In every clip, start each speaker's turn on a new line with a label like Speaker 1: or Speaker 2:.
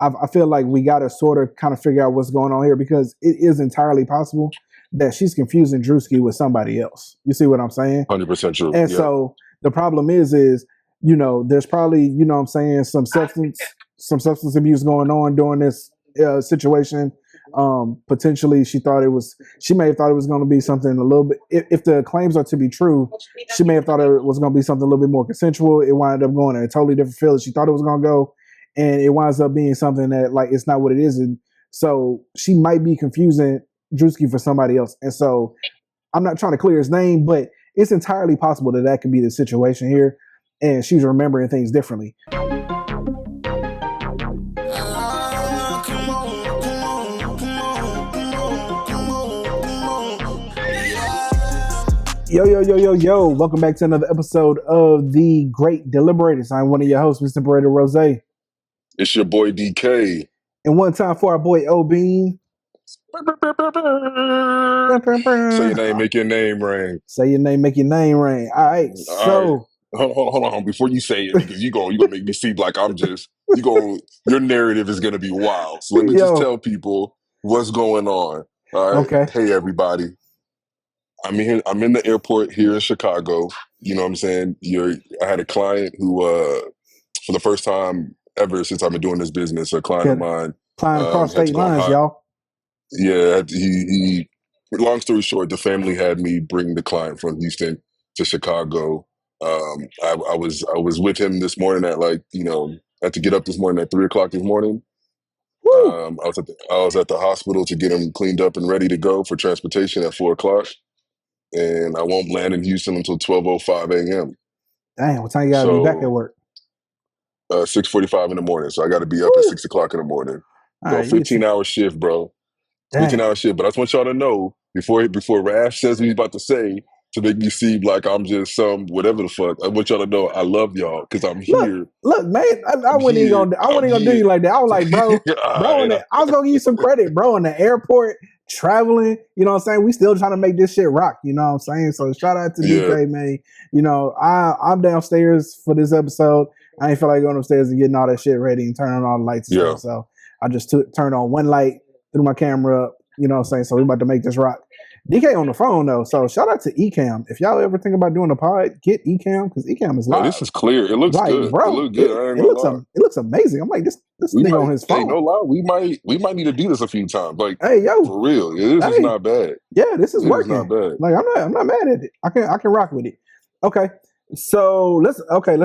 Speaker 1: I feel like we got to sort of kind of figure out what's going on here because it is entirely possible that she's confusing Druski with somebody else. You see what I'm saying?
Speaker 2: 100% true.
Speaker 1: And
Speaker 2: Yeah.
Speaker 1: so the problem is there's probably, what I'm saying, some substance abuse going on during this situation. Potentially, she may have thought it was going to be something a little bit. If the claims are to be true, she may have thought it was going to be something a little bit more consensual. It wound up going in a totally different field. She thought it was going to go, and it winds up being something that like it's not what it is. And so she might be confusing Druski for somebody else. And so I'm not trying to clear his name, but it's entirely possible that could be the situation here, and she's remembering things differently. Yo. Welcome back to another episode of The Great Deliberators. I'm one of your hosts, Mr. Brady Rose.
Speaker 2: It's your boy DK.
Speaker 1: And one time for our boy O-Bean.
Speaker 2: Say your name, make your name ring.
Speaker 1: Say your name, make your name ring. All right, so...
Speaker 2: All right. Hold on. Before you say it, because you're going to make me seem like I'm just... your narrative is going to be wild. So let me just tell people what's going on. All right?
Speaker 1: Okay.
Speaker 2: Hey, everybody. I'm in the airport here in Chicago. You know what I'm saying? I had a client who, for the first time ever since I've been doing this business, a client of mine.
Speaker 1: Flying across state lines, y'all.
Speaker 2: Yeah, he. Long story short, the family had me bring the client from Houston to Chicago. I was with him this morning at I had to get up this morning at 3:00 this morning. I was at the hospital to get him cleaned up and ready to go for transportation at 4:00. And I won't land in Houston until 12:05 a.m.
Speaker 1: Dang, what time you gotta be back at work?
Speaker 2: 6:45 in the morning. So I got to be up at 6:00 in the morning. So 15-hour shift, bro. 15-hour shift. But I just want y'all to know before Rash says what he's about to say to make me seem like I'm just some whatever the fuck. I want y'all to know I love y'all because I'm here.
Speaker 1: Look, man, I wasn't even gonna do you like that. I was like, bro, I was gonna give you some credit, bro. In the airport, traveling, you know what I'm saying? We still trying to make this shit rock, you know what I'm saying? So shout out to DK, man. You know, I'm downstairs for this episode. I ain't feel like going upstairs and getting all that shit ready and turning on all the lights and stuff. So I just turned on one light, threw my camera up, you know what I'm saying? So we about to make this rock. DK on the phone though, so shout out to Ecamm. If y'all ever think about doing a pod, get Ecamm because Ecamm is live.
Speaker 2: This is clear. It looks good, bro. It looks good.
Speaker 1: It looks amazing. I'm like this nigga on his phone.
Speaker 2: Hey, no lie, we might need to do this a few times. Like,
Speaker 1: hey yo,
Speaker 2: for real, this is not bad.
Speaker 1: Yeah, this is working.
Speaker 2: Not bad.
Speaker 1: Like I'm not mad at it. I can rock with it. Okay, so let's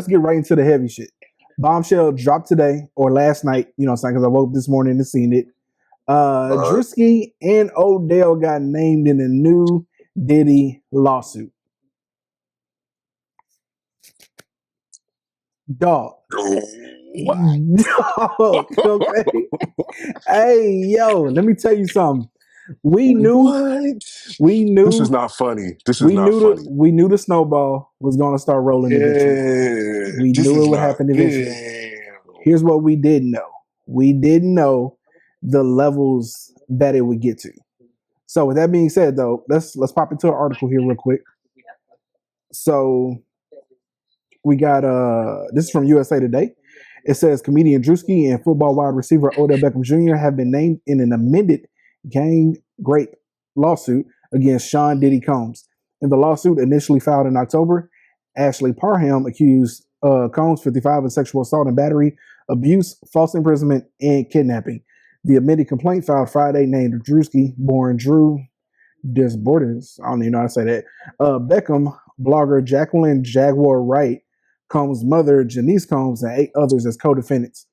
Speaker 1: get right into the heavy shit. Bombshell dropped today or last night. You know what I'm saying? Because I woke up this morning and seen it. Druski and Odell got named in a new Diddy lawsuit. Dog. Dog. Okay. Hey, yo, let me tell you something. We knew.
Speaker 2: This is not funny.
Speaker 1: We knew the snowball was going to start rolling eventually. We knew it would happen eventually. Here's what we didn't know. We didn't know the levels that it would get to. So with that being said, though, let's pop into an article here real quick. So we got this is from USA Today. It says comedian Druski and football wide receiver Odell Beckham Jr. have been named in an amended gang rape lawsuit against Sean Diddy Combs. In the lawsuit initially filed in October, Ashley Parham accused Combs, 55, of sexual assault and battery, abuse, false imprisonment, and kidnapping. The amended complaint filed Friday named Druski, born Drew Desbordes, I don't even know how to say that, Beckham, blogger Jacqueline Jaguar Wright, Combs' mother Janice Combs, and 8 others as co-defendants.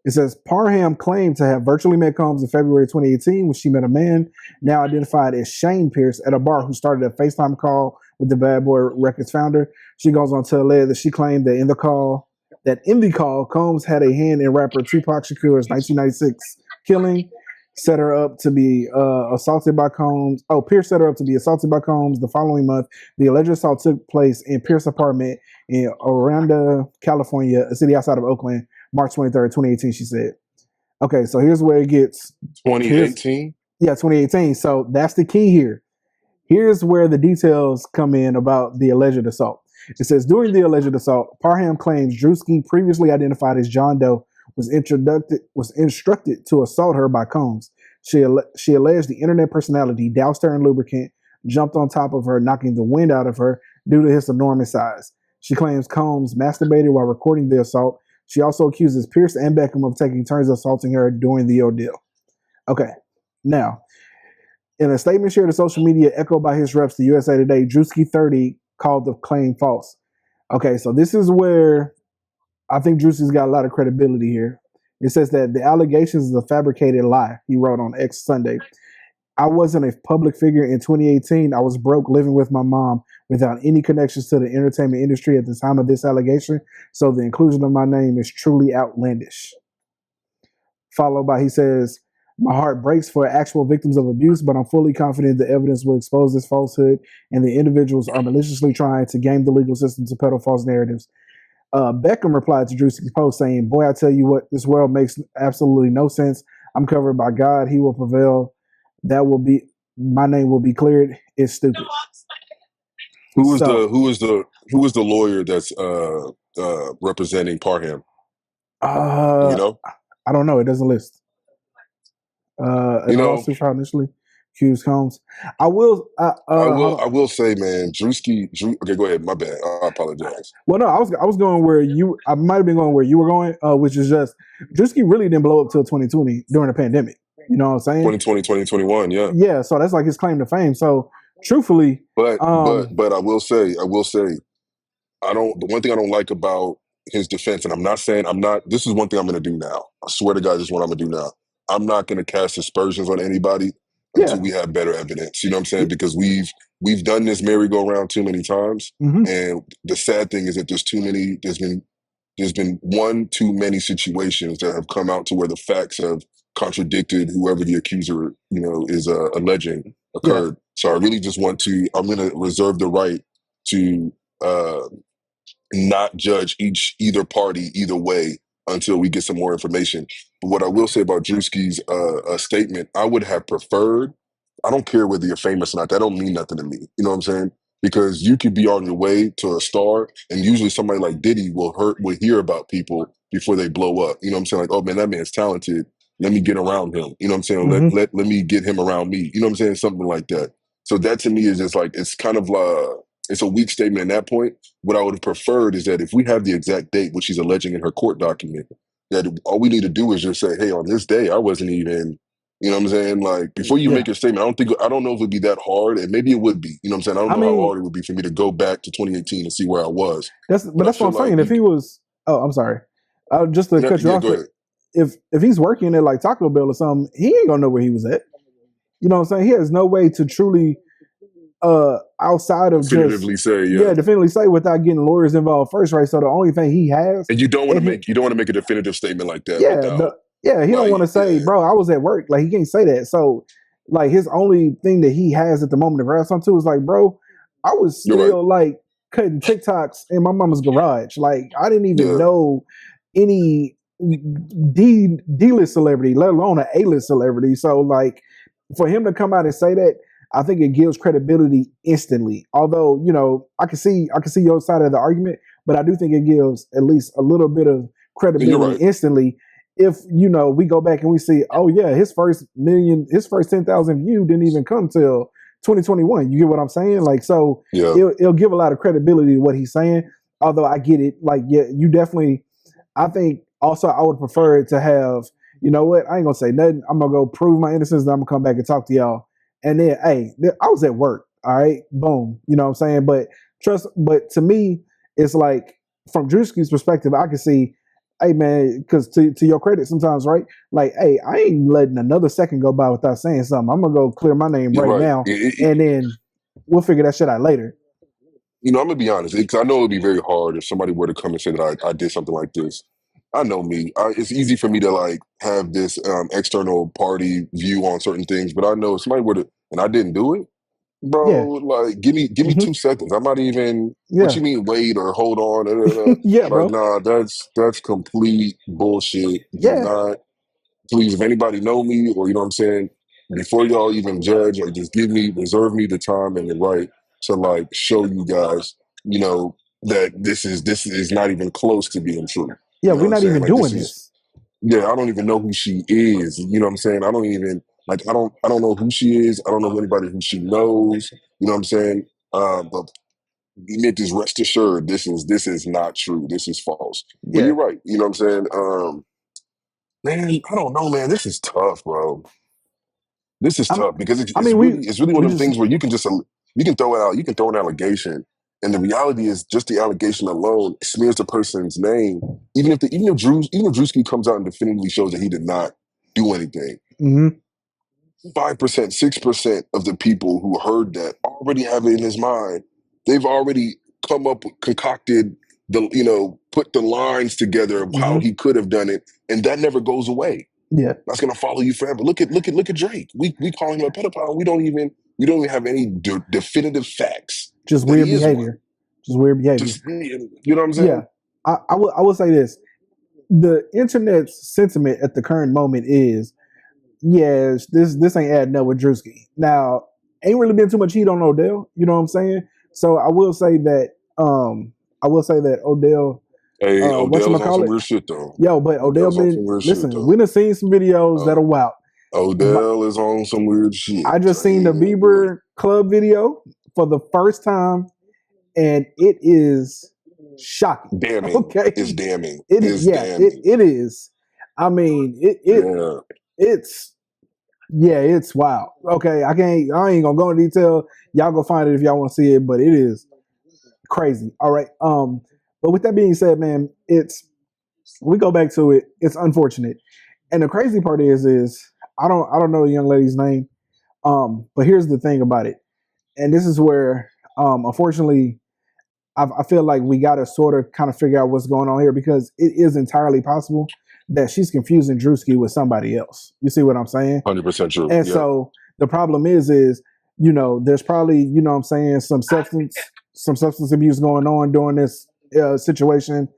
Speaker 1: It says Parham claimed to have virtually met Combs in February 2018 when she met a man now identified as Shane Pierce at a bar who started a FaceTime call with the Bad Boy Records founder. She goes on to allege that she claimed that in the call, Combs had a hand in rapper Tupac Shakur's 1996 killing, set her up to be assaulted by Combs. Oh, Pierce set her up to be assaulted by Combs the following month. The alleged assault took place in Pierce's apartment in Aranda, California, a city outside of Oakland, March 23rd, 2018, she said. Okay, so here's where it gets.
Speaker 2: 2018?
Speaker 1: Yeah, 2018. So that's the key here. Here's where the details come in about the alleged assault. It says, during the alleged assault, Parham claims Druski, previously identified as John Doe, was instructed to assault her by Combs. She alleged the internet personality doused her in lubricant, jumped on top of her, knocking the wind out of her due to his enormous size. She claims Combs masturbated while recording the assault. She also accuses Pierce and Beckham of taking turns assaulting her during the ordeal. Okay, now, in a statement shared to social media echoed by his reps to USA Today, Druski 30 called the claim false. Okay, so this is where I think Druski's got a lot of credibility here. It says that the allegations is a fabricated lie, he wrote on X Sunday. I wasn't a public figure in 2018. I was broke living with my mom without any connections to the entertainment industry at the time of this allegation. So the inclusion of my name is truly outlandish. Followed by, he says, my heart breaks for actual victims of abuse, but I'm fully confident the evidence will expose this falsehood and the individuals are maliciously trying to game the legal system to peddle false narratives. Beckham replied to Druski's post saying, boy, I tell you what, this world makes absolutely no sense. I'm covered by God. He will prevail. My name will be cleared. It's stupid.
Speaker 2: Who is the lawyer that's representing Parham? You know?
Speaker 1: I don't know. It doesn't list. Lawsuit filed initially accused Combs. I will
Speaker 2: say, man, Druski. Okay, go ahead. My bad. I apologize.
Speaker 1: Well, no, I was going where I might have been going where you were going, which is just Druski really didn't blow up till 2020 during the pandemic. You know what I'm saying?
Speaker 2: 2020, 2021, yeah.
Speaker 1: Yeah, so that's like his claim to fame. So truthfully,
Speaker 2: but I will say, the one thing I don't like about his defense, and this is one thing I'm going to do now. I swear to God, this is what I'm going to do now. I'm not going to cast aspersions on anybody until we have better evidence. You know what I'm saying? Because we've done this merry-go-round too many times.
Speaker 1: Mm-hmm.
Speaker 2: And the sad thing is that there's been one too many situations that have come out to where the facts have contradicted whoever the accuser, is alleging occurred. Yeah. So I really just I'm going to reserve the right to not judge either party either way until we get some more information. But what I will say about Druski's statement, I would have preferred, I don't care whether you're famous or not, that don't mean nothing to me. You know what I'm saying? Because you could be on your way to a star, and usually somebody like Diddy will hear about people before they blow up. You know what I'm saying? Like, oh man, that man's talented. Let me get around him. You know what I'm saying?
Speaker 1: Mm-hmm.
Speaker 2: Let me get him around me. You know what I'm saying? Something like that. So that to me is just like, it's kind of it's a weak statement at that point. What I would have preferred is that if we have the exact date, which she's alleging in her court document, that all we need to do is just say, hey, on this day, I wasn't even, you know what I'm saying? Like, before you make your statement, I don't know if it'd be that hard, and maybe it would be. You know what I'm saying? I don't know how hard it would be for me to go back to 2018 and see where I was.
Speaker 1: That's what I'm saying. If he was, I'm sorry, just to cut you off. If he's working at like Taco Bell or something, he ain't gonna know where he was at. You know what I'm saying? He has no way to truly, outside of
Speaker 2: definitively
Speaker 1: say without getting lawyers involved first, right? So the only thing he has,
Speaker 2: and you don't want to make a definitive statement like that.
Speaker 1: He don't want to say, bro, I was at work. Like, he can't say that. So, like, his only thing that he has at the moment to grasp onto is like, bro, I was still like cutting TikToks in my mama's garage. Like, I didn't even know any D-list celebrity, let alone an A-list celebrity. So, like, for him to come out and say that, I think it gives credibility instantly. Although, I can see your side of the argument, but I do think it gives at least a little bit of credibility instantly. If, we go back and we see, oh yeah, his first 10,000 view didn't even come till 2021. You get what I'm saying? Like, so it'll give a lot of credibility to what he's saying. Although I get it. Like, yeah, you definitely, I think also I would prefer to have, you know what? I ain't gonna say nothing. I'm gonna go prove my innocence, and I'm gonna come back and talk to y'all. And then, hey, I was at work. All right, boom. You know what I'm saying? But to me, it's like, from Druski's perspective, I can see, hey man, because to your credit, sometimes, right? Like, hey, I ain't letting another second go by without saying something. I'm gonna go clear my name right now, and then we'll figure that shit out later.
Speaker 2: I'm gonna be honest, because I know it'd be very hard if somebody were to come and say that I did something like this. I know me. It's easy for me to like have this external party view on certain things, but I know if somebody were to, and I didn't do it, bro. Like, give me 2 seconds. I'm not even. What you mean, wait or hold on?
Speaker 1: Yeah, bro.
Speaker 2: Nah, that's complete bullshit. Do not, please. If anybody know me, or you know what I'm saying, before y'all even judge, like, just reserve me the time and the right to like show you guys, that this is not even close to being true.
Speaker 1: Yeah, we're not even doing this.
Speaker 2: Yeah, I don't even know who she is. You know what I'm saying? I don't even I don't know who she is. I don't know anybody who she knows. You know what I'm saying? But you need to rest assured this is not true. This is false. But
Speaker 1: Yeah.
Speaker 2: you're right. You know what I'm saying? Man, I don't know, man. This is tough, bro. This is
Speaker 1: I'm,
Speaker 2: tough because
Speaker 1: I mean,
Speaker 2: it's really one
Speaker 1: we
Speaker 2: of them
Speaker 1: just,
Speaker 2: things where you can throw it out, you can throw an allegation, and the reality is just the allegation alone smears the person's name. Even if Druski comes out and definitively shows that he did not do anything,
Speaker 1: mm-hmm,
Speaker 2: 5%, 6% of the people who heard that already have it in his mind. They've already concocted put the lines together of how
Speaker 1: mm-hmm,
Speaker 2: he could have done it, and that never goes away.
Speaker 1: yeah,
Speaker 2: That's gonna follow you forever. Look at Drake. We call him a pedophile. We don't even have any definitive facts
Speaker 1: just
Speaker 2: that
Speaker 1: weird
Speaker 2: he is one.
Speaker 1: behavior, just weird behavior.
Speaker 2: Just you know what I'm
Speaker 1: Yeah,
Speaker 2: saying?
Speaker 1: I will say this: the internet's sentiment at the current moment is, yes, this ain't adding up with Drewski. Now, ain't really been too much heat on Odell. You know what I'm saying? So I will say that Odell,
Speaker 2: Hey, Odell's on some
Speaker 1: whatchamacallit,
Speaker 2: weird shit though.
Speaker 1: yo, but Odell
Speaker 2: Odell's on
Speaker 1: been
Speaker 2: some weird shit
Speaker 1: listen. We
Speaker 2: though.
Speaker 1: done seen some videos that
Speaker 2: Uh,
Speaker 1: are wild.
Speaker 2: Odell is on some weird shit.
Speaker 1: I just seen the
Speaker 2: Like,
Speaker 1: Bieber club video for the first time, and it is shocking.
Speaker 2: damning. It's
Speaker 1: Okay,
Speaker 2: damning.
Speaker 1: it
Speaker 2: It's
Speaker 1: yeah,
Speaker 2: damning.
Speaker 1: it is. I mean,
Speaker 2: Yeah.
Speaker 1: it's yeah, it's wild. Okay, I ain't gonna go into detail. Y'all go find it if y'all want to see it, but it is crazy. All right. But with that being said, man, we go back to it. It's unfortunate, and the crazy part is I don't know the young lady's name. But here's the thing about it, and this is where unfortunately I feel like we got to sort of kind of figure out what's going on here because it is entirely possible that she's confusing Drewski with somebody else. You see what I'm saying?
Speaker 2: 100% true.
Speaker 1: And
Speaker 2: Yeah.
Speaker 1: so the problem is, there's probably, what I'm saying, some substance abuse going on during this situation.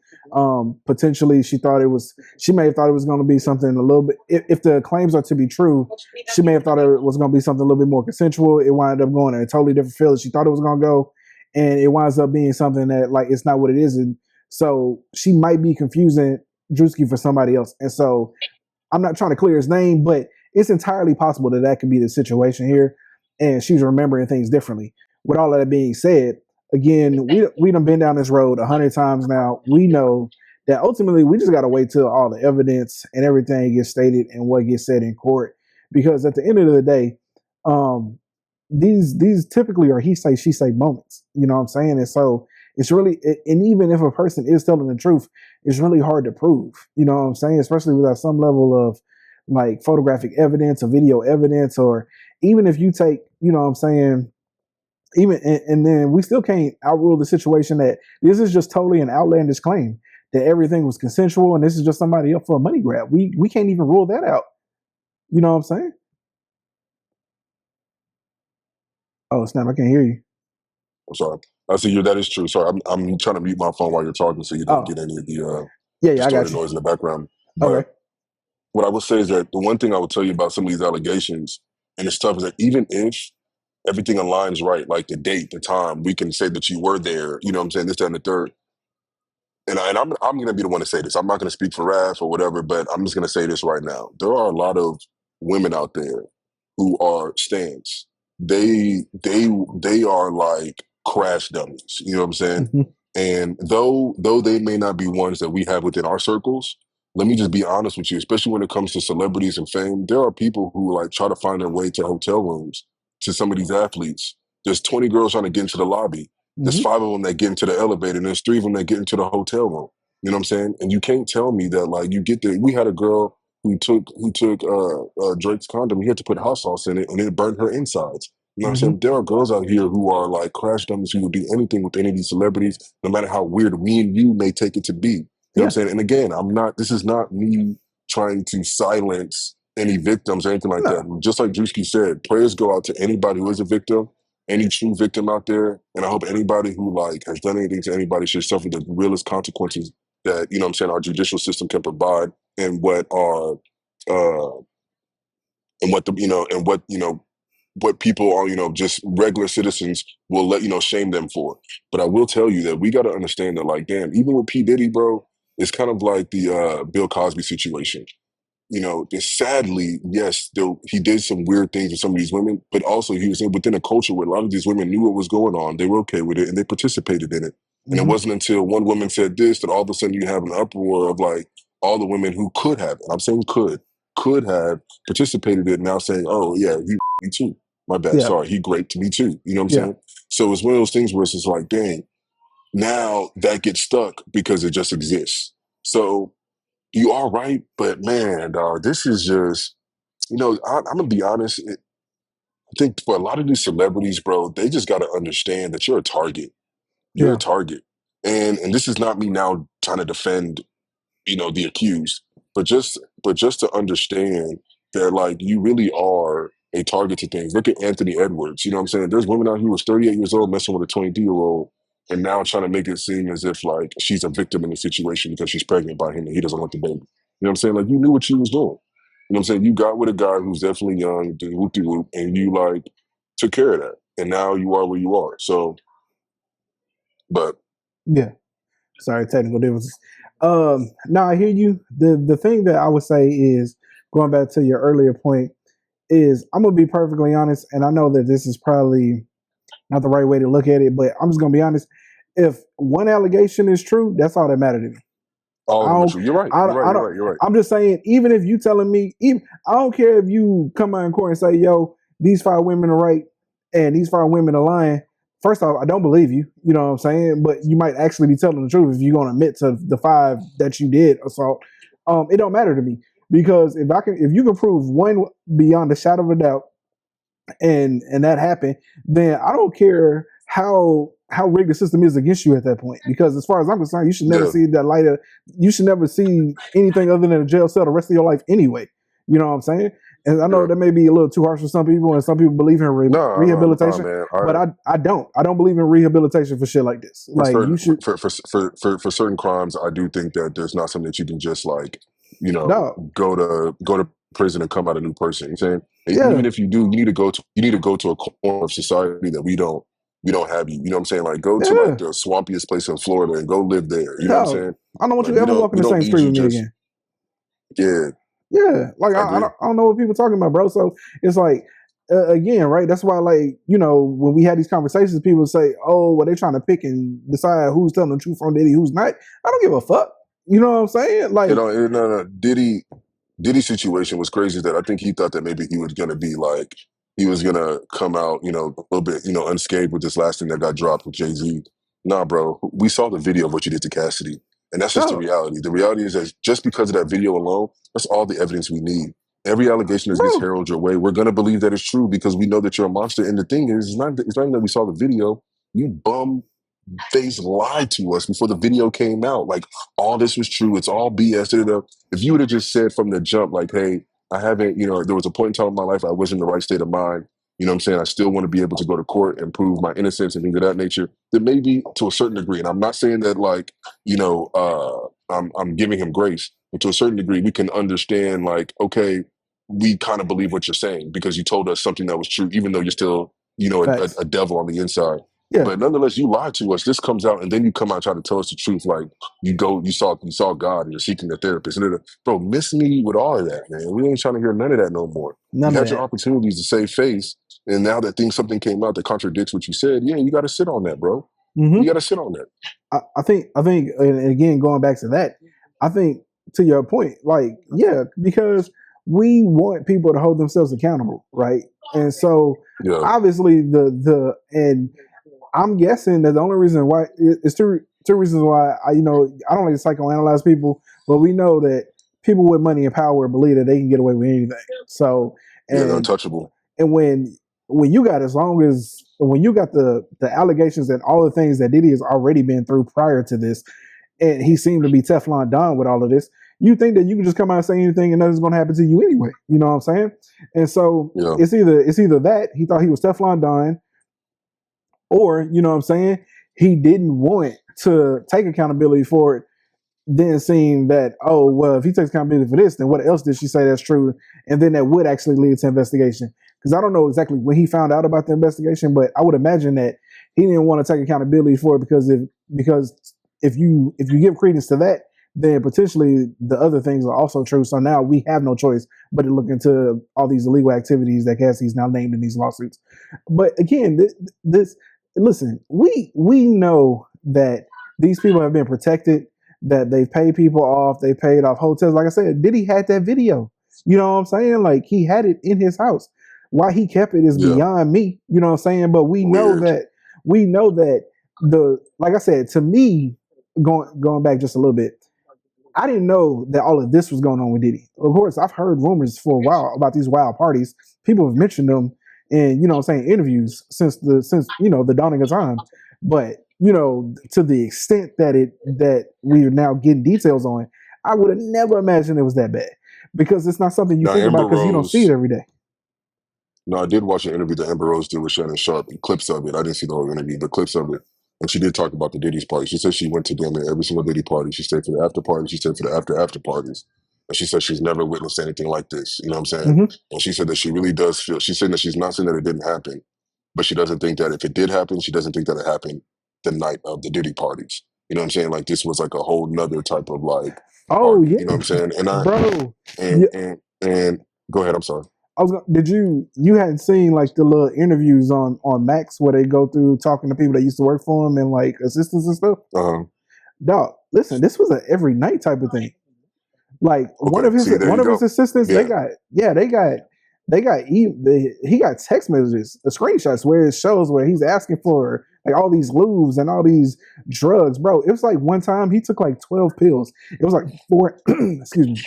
Speaker 1: Potentially, she may have thought it was going to be something a little bit. If the claims are to be true, she may have thought it was going to be something a little bit more consensual. It wound up going in a totally different field. She thought it was going to go, and it winds up being something that like it's not what it is. And so she might be confusing Drewski for somebody else. And so I'm not trying to clear his name, but it's entirely possible that that could be the situation here, and she's remembering things differently. With all of that being said, again, we done been down this road 100 times now. We know that ultimately we just got to wait till all the evidence and everything gets stated and what gets said in court, because at the end of the day, um, these typically are he say she say moments. You know what I'm saying? And so it's really, and even if a person is telling the truth, it's really hard to prove. You know what I'm saying? Especially without some level of like photographic evidence or video evidence, or even if you take, you know what I'm saying, even and then we still can't outrule the situation that this is just totally an outlandish claim that everything was consensual and this is just somebody up for a money grab. We can't even rule that out. You know what I'm saying? Oh snap! I can't hear you.
Speaker 2: I'm sorry. I see you. That is true. Sorry, I'm trying to mute my phone while you're talking so you don't
Speaker 1: Oh
Speaker 2: get any of the
Speaker 1: yeah, I got
Speaker 2: distorted
Speaker 1: you.
Speaker 2: noise in the background.
Speaker 1: Okay.
Speaker 2: But what I will say is that the one thing I will tell you about some of these allegations, and it's tough, is that even if everything aligns right, like the date, the time, we can say that you were there, you know what I'm saying, this, that, and the third. I'm going to be the one to say this. I'm not going to speak for Raph or whatever, but I'm just going to say this right now. There are a lot of women out there who are stans. They are like crash dummies. You know what I'm saying?
Speaker 1: Mm-hmm.
Speaker 2: And though they may not be ones that we have within our circles, let me just be honest with you, especially when it comes to celebrities and fame, there are people who like try to find their way to hotel rooms to some of these athletes. There's 20 girls trying to get into the lobby. There's
Speaker 1: Mm-hmm.
Speaker 2: 5 of them that get into the elevator, and there's 3 of them that get into the hotel room. You know what I'm saying? And you can't tell me that like you get there. We had a girl who took Drake's condom. He had to put hot sauce in it, and it burned her insides. You know what I'm
Speaker 1: Mm-hmm.
Speaker 2: saying? There are girls out here who are like crash dummies who will do anything with any of these celebrities, no matter how weird me and you may take it to be. You know what I'm
Speaker 1: Yeah.
Speaker 2: saying? And again, this is not me trying to silence any victims or anything like
Speaker 1: No.
Speaker 2: that. Just like Drewski said, prayers go out to anybody who is a victim, any true victim out there. And I hope anybody who like has done anything to anybody should suffer the realest consequences that, you know what I'm saying, our judicial system can provide, and what our and what the and what people are, just regular citizens will shame them for. But I will tell you that we got to understand that, like, damn, even with P. Diddy, bro, It's kind of like the Bill Cosby situation. Sadly, yes, he did some weird things with some of these women, but also he was within a culture where a lot of these women knew what was going on. They were okay with it and they participated in it. And it wasn't until one woman said this that all of a sudden you have an uproar of like all the women who could have, and I'm saying could have participated in it now saying, oh yeah, he me too. My bad.
Speaker 1: Yeah.
Speaker 2: Sorry, he raped me too. You know what I'm
Speaker 1: Yeah.
Speaker 2: saying? So it's one of those things where it's just like, dang, now that gets stuck because it just exists. So you are right, but man, dog, this is just, I'm gonna be honest. I think for a lot of these celebrities, bro, they just got to understand that you're a target. You're a
Speaker 1: Yeah.
Speaker 2: target, and this is not me now trying to defend, the accused, but just to understand that like you really are a target to things. Look at Anthony Edwards. You know what I'm saying? There's women out here who was 38 years old messing with a 22-year-old, and now trying to make it seem as if like she's a victim in the situation because she's pregnant by him and he doesn't want the baby. You know what I'm saying? Like you knew what she was doing. You know what I'm saying? You got with a guy who's definitely young, doing whoop-de-whoop, and you like took care of that. And now you are where you are. So, but
Speaker 1: Yeah. Sorry, technical differences. Now I hear you. The thing that I would say is going back to your earlier point is I'm gonna be perfectly honest, and I know that this is probably not the right way to look at it, but I'm just gonna be honest. If one allegation is true, that's all that matters to me.
Speaker 2: all of
Speaker 1: I
Speaker 2: them are
Speaker 1: don't.
Speaker 2: true. You're right.
Speaker 1: I,
Speaker 2: You're right.
Speaker 1: I
Speaker 2: You're
Speaker 1: don't.
Speaker 2: right. You're right.
Speaker 1: I'm just saying. Even if you telling me, even I don't care if you come out in court and say, "Yo, these 5 women are right and these 5 women are lying." First off, I don't believe you. You know what I'm saying? But you might actually be telling the truth if you're gonna admit to the 5 that you did assault. It don't matter to me because if you can prove one beyond a shadow of a doubt, and that happened, then I don't care how rigged the system is against you at that point. Because as far as I'm concerned, you should never
Speaker 2: Yeah.
Speaker 1: see that light of, you should never see anything other than a jail cell the rest of your life anyway. You know what I'm saying? And I know
Speaker 2: Yeah.
Speaker 1: that may be a little too harsh for some people, and some people believe in
Speaker 2: No,
Speaker 1: rehabilitation,
Speaker 2: man.
Speaker 1: but I don't believe in rehabilitation for shit like this.
Speaker 2: For
Speaker 1: Like
Speaker 2: certain
Speaker 1: you should
Speaker 2: for certain crimes, I do think that there's not something that you can just like,
Speaker 1: no,
Speaker 2: go to prison and come out a new person. You know what I'm saying? And
Speaker 1: yeah,
Speaker 2: even if you do, you need to go to a corner of society that we don't have you. You know what I'm saying? Like go to like
Speaker 1: yeah,
Speaker 2: the swampiest place in Florida and go live there. You know what I'm
Speaker 1: no.
Speaker 2: saying?
Speaker 1: I don't want
Speaker 2: Like
Speaker 1: you
Speaker 2: we
Speaker 1: ever
Speaker 2: don't
Speaker 1: walking
Speaker 2: we
Speaker 1: the
Speaker 2: don't
Speaker 1: same
Speaker 2: need
Speaker 1: street
Speaker 2: you
Speaker 1: with me
Speaker 2: just
Speaker 1: again.
Speaker 2: yeah,
Speaker 1: Yeah, like
Speaker 2: I
Speaker 1: I
Speaker 2: agree.
Speaker 1: don't know what people talking about, bro. So it's like again, right? That's why, like when we had these conversations, people say, "Oh, well, they're trying to pick and decide who's telling the truth from Diddy, who's not." I don't give a fuck. You know what I'm saying? Like,
Speaker 2: No, Diddy situation was crazy that I think he thought that maybe he was gonna be like he was gonna come out, a little bit, unscathed with this last thing that got dropped with Jay-Z. Nah, bro. We saw the video of what you did to Cassidy. And that's just the
Speaker 1: no,
Speaker 2: reality. The reality is that just because of that video alone, that's all the evidence we need. Every allegation that gets
Speaker 1: bro.
Speaker 2: heralded your way, we're gonna believe that it's true because we know that you're a monster. And the thing is, it's not even that we saw the video. You bum face lied to us before the video came out. Like all this was true. It's all BS. Da, da, da. If you would have just said from the jump, like, hey, I haven't, there was a point in time in my life I was in the right state of mind. You know what I'm saying? I still want to be able to go to court and prove my innocence and things of that nature. Then maybe to a certain degree, and I'm not saying that like, I'm giving him grace, but to a certain degree, we can understand like, okay, we kind of believe what you're saying because you told us something that was true, even though you're still,
Speaker 1: Facts.
Speaker 2: a devil on the inside.
Speaker 1: Yeah.
Speaker 2: But nonetheless, you lied to us. This comes out, and then you come out and try to tell us the truth. Like you saw God, and you're seeking a therapist. And bro, miss me with all of that, man. We ain't trying to hear none of that no more. You
Speaker 1: None of
Speaker 2: had your
Speaker 1: that.
Speaker 2: opportunities to save face, and now that something came out that contradicts what you said, yeah, you got to sit on that, bro. You got to sit on that.
Speaker 1: I think, and again, going back to that, I think to your point, like, yeah, because we want people to hold themselves accountable, right? And so
Speaker 2: Yeah,
Speaker 1: obviously and I'm guessing that the only reason why it's two reasons why I don't like to psychoanalyze people, but we know that people with money and power believe that they can get away with anything. So
Speaker 2: yeah, they're
Speaker 1: and
Speaker 2: untouchable.
Speaker 1: and when you got when you got the allegations and all the things that Diddy has already been through prior to this, and he seemed to be Teflon Don with all of this, you think that you can just come out and say anything and nothing's going to happen to you anyway. You know what I'm saying? And so
Speaker 2: Yeah,
Speaker 1: it's either that he thought he was Teflon Don, or what I'm saying, he didn't want to take accountability for it, then seeing that, oh, well, if he takes accountability for this, then what else did she say that's true? And then that would actually lead to investigation. Because I don't know exactly when he found out about the investigation, but I would imagine that he didn't want to take accountability for it because if you give credence to that, then potentially the other things are also true. So now we have no choice but to look into all these illegal activities that Cassie's now named in these lawsuits. But again, this listen, we know that these people have been protected, that they've paid people off, they paid off hotels. Like I said, Diddy had that video. You know what I'm saying? Like he had it in his house. Why he kept it is beyond me. You know what I'm saying? But we know that the like I said, to me, going back just a little bit, I didn't know that all of this was going on with Diddy. Of course, I've heard rumors for a while about these wild parties. People have mentioned them in, interviews since the dawning of time. But, to the extent that we are now getting details on, I would have never imagined it was that bad. Because it's not something you
Speaker 2: Now,
Speaker 1: think
Speaker 2: Amber
Speaker 1: about because you don't see it
Speaker 2: Rose.
Speaker 1: every day.
Speaker 2: No, I did watch an interview that Amber Rose did with Shannon Sharp, clips of it. I didn't see the whole interview, but clips of it. And she did talk about the Diddy's party. She said she went to damn near every single Diddy party. She stayed for the after party. She stayed for the after parties. And she said she's never witnessed anything like this. You know what I'm saying?
Speaker 1: Mm-hmm.
Speaker 2: And she said that she really does feel, she's saying that she's not saying that it didn't happen, but she doesn't think that if it did happen, she doesn't think that it happened the night of the Diddy parties. You know what I'm saying? Like this was like a whole nother type of like
Speaker 1: Oh
Speaker 2: party.
Speaker 1: yeah,
Speaker 2: You know what I'm saying?
Speaker 1: bro.
Speaker 2: And
Speaker 1: Yeah,
Speaker 2: and go ahead, I'm sorry.
Speaker 1: did you hadn't seen like the little interviews on Max where they go through talking to people that used to work for him and like assistants and stuff?
Speaker 2: Uh-huh.
Speaker 1: Dog, listen, this was an every night type of thing. Like one
Speaker 2: Okay,
Speaker 1: of his
Speaker 2: see, there you go.
Speaker 1: assistants,
Speaker 2: Yeah.
Speaker 1: he got text messages, the screenshots where it shows where he's asking for like all these lubes and all these drugs, bro. It was like one time he took like 12 pills. It was like four excuse me.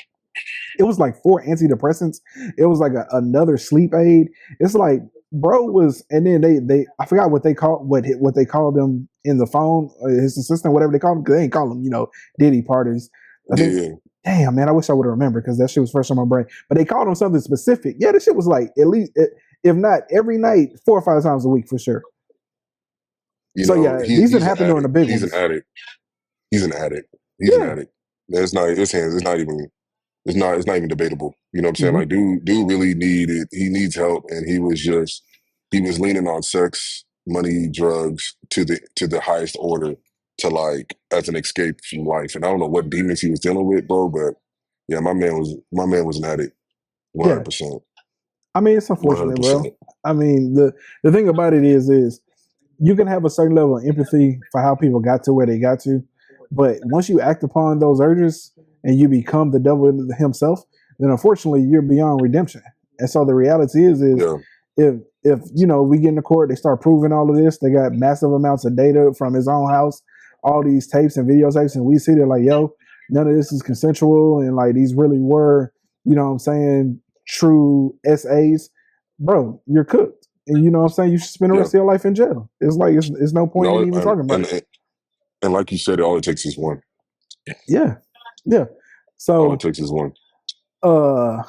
Speaker 1: It was like 4 antidepressants. It was like another sleep aid. It's like bro was, and then they I forgot what they called them in the phone, his assistant, whatever they called him, because they ain't call him, Diddy parties. I think.
Speaker 2: Yeah.
Speaker 1: Damn, man, I wish I would have remembered because that shit was fresh on my brain. But they called him something specific. Yeah, this shit was like at least, if not every night, 4 or 5 times a week for sure. So yeah, these didn't happen during the big
Speaker 2: He's
Speaker 1: ones.
Speaker 2: an addict. He's an addict. He's an
Speaker 1: Yeah.
Speaker 2: addict. It's not his hands. It's not even debatable. You know what I'm saying?
Speaker 1: Mm-hmm.
Speaker 2: Like dude really he needs help, and he was leaning on sex, money, drugs to the highest order to like as an escape from life. And I don't know what demons he was dealing with, bro, but yeah, my man was an addict.
Speaker 1: Yeah.
Speaker 2: 100%.
Speaker 1: I mean, it's unfortunate,
Speaker 2: 100%.
Speaker 1: bro. I mean, the thing about it is you can have a certain level of empathy for how people got to where they got to, but once you act upon those urges and you become the devil himself, then unfortunately you're beyond redemption. And so the reality is
Speaker 2: Yeah.
Speaker 1: if we get into court, they start proving all of this. They got massive amounts of data from his own house, all these tapes and videotapes, and we see they're like, yo, none of this is consensual, and like these really were, you know what I'm saying, true SAs, bro, you're cooked. And you know what I'm saying? You should spend the rest of your life in jail. It's like it's no point in even talking about it.
Speaker 2: And like you said, all it takes is one.
Speaker 1: Yeah. Yeah. So
Speaker 2: all it takes is one.
Speaker 1: Okay.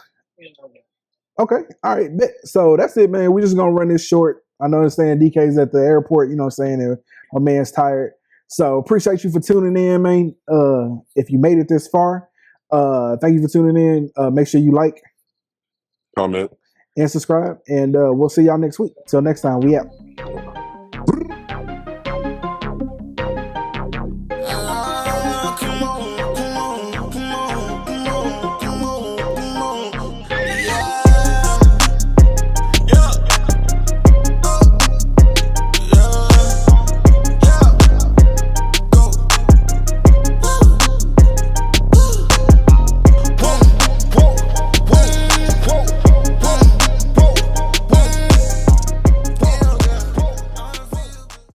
Speaker 1: All right. So that's it, man. We're just gonna run this short. I know it's saying DK's at the airport, you know what I'm saying? My man's tired. So appreciate you for tuning in, man. If you made it this far, thank you for tuning in. Make sure you like,
Speaker 2: comment,
Speaker 1: and subscribe, and we'll see y'all next week. Till next time, we out.